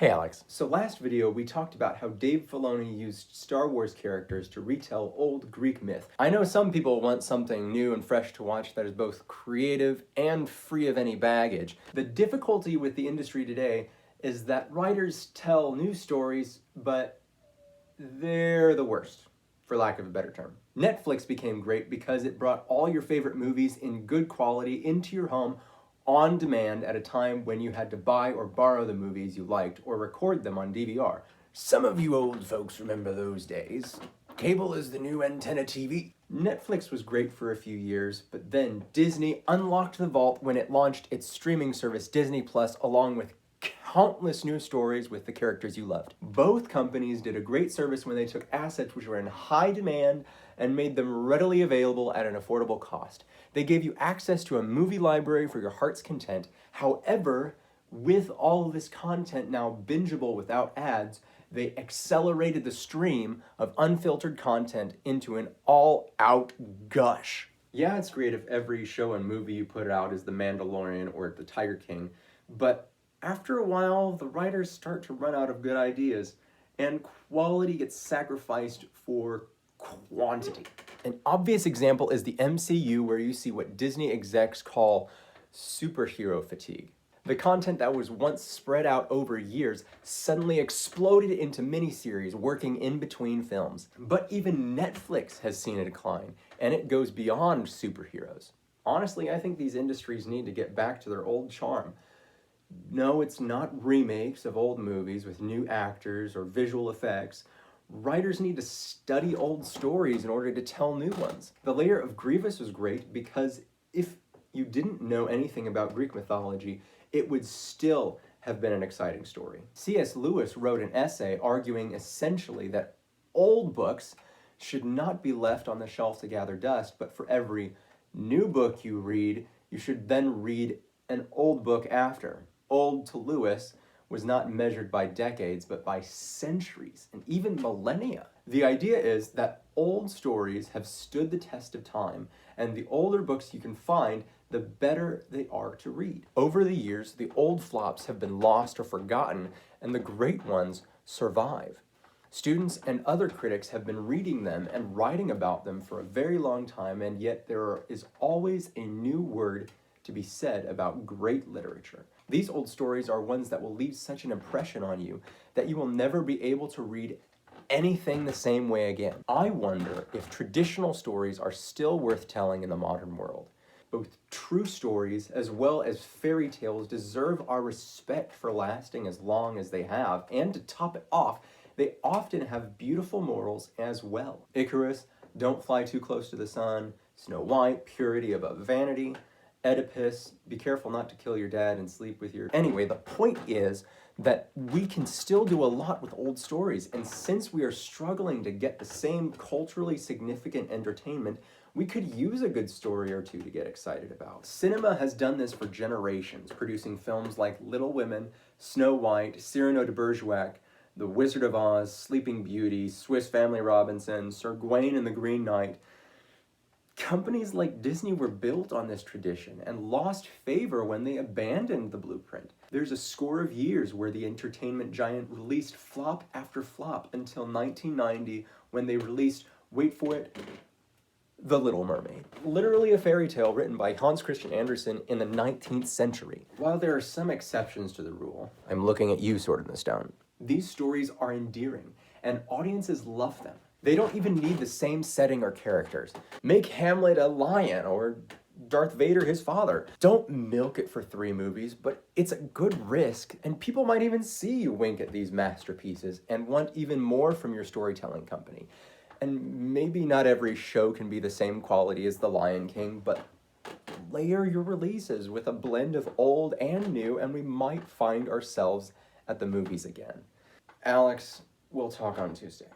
Hey Alex. So last video, we talked about how Dave Filoni used Star Wars characters to retell old Greek myth. I know some people want something new and fresh to watch that is both creative and free of any baggage. The difficulty with the industry today is that writers tell new stories, but they're the worst, for lack of a better term. Netflix became great because it brought all your favorite movies in good quality into your home on demand at a time when you had to buy or borrow the movies you liked or record them on DVR. Some of you old folks remember those days. Cable is the new antenna TV. Netflix was great for a few years, but then Disney unlocked the vault when it launched its streaming service Disney Plus, along with countless new stories with the characters you loved. Both companies did a great service when they took assets which were in high demand and made them readily available at an affordable cost. They gave you access to a movie library for your heart's content. However, with all of this content now bingeable without ads, they accelerated the stream of unfiltered content into an all-out gush. Yeah, it's great if every show and movie you put out is The Mandalorian or The Tiger King, but after a while, the writers start to run out of good ideas, and quality gets sacrificed for quantity. An obvious example is the MCU, where you see what Disney execs call superhero fatigue. The content that was once spread out over years suddenly exploded into miniseries working in between films. But even Netflix has seen a decline, and it goes beyond superheroes. Honestly, I think these industries need to get back to their old charm. No, it's not remakes of old movies with new actors or visual effects. Writers need to study old stories in order to tell new ones. The Lair of Grievous was great because if you didn't know anything about Greek mythology, it would still have been an exciting story. C.S. Lewis wrote an essay arguing essentially that old books should not be left on the shelf to gather dust, but for every new book you read, you should then read an old book after. Old to Lewis was not measured by decades, but by centuries and even millennia. The idea is that old stories have stood the test of time, and the older books you can find, the better they are to read. Over the years, the old flops have been lost or forgotten, and the great ones survive. Students and other critics have been reading them and writing about them for a very long time, and yet there is always a new word to be said about great literature. These old stories are ones that will leave such an impression on you that you will never be able to read anything the same way again. I wonder if traditional stories are still worth telling in the modern world. Both true stories as well as fairy tales deserve our respect for lasting as long as they have, and to top it off, they often have beautiful morals as well. Icarus, don't fly too close to the sun. Snow White, purity above vanity. Oedipus, be careful not to kill your dad and sleep with your... Anyway, the point is that we can still do a lot with old stories, and since we are struggling to get the same culturally significant entertainment, we could use a good story or two to get excited about. Cinema has done this for generations, producing films like Little Women, Snow White, Cyrano de Bergerac, The Wizard of Oz, Sleeping Beauty, Swiss Family Robinson, Sir Gawain and the Green Knight. Companies like Disney were built on this tradition and lost favor when they abandoned the blueprint. There's a score of years where the entertainment giant released flop after flop until 1990 when they released, wait for it, The Little Mermaid. Literally a fairy tale written by Hans Christian Andersen in the 19th century. While there are some exceptions to the rule, I'm looking at you, Sword in the Stone. These stories are endearing and audiences love them. They don't even need the same setting or characters. Make Hamlet a lion or Darth Vader his father. Don't milk it for 3 movies, but it's a good risk, and people might even see you wink at these masterpieces and want even more from your storytelling company. And maybe not every show can be the same quality as The Lion King, but layer your releases with a blend of old and new, and we might find ourselves at the movies again. Alex, we'll talk on Tuesday.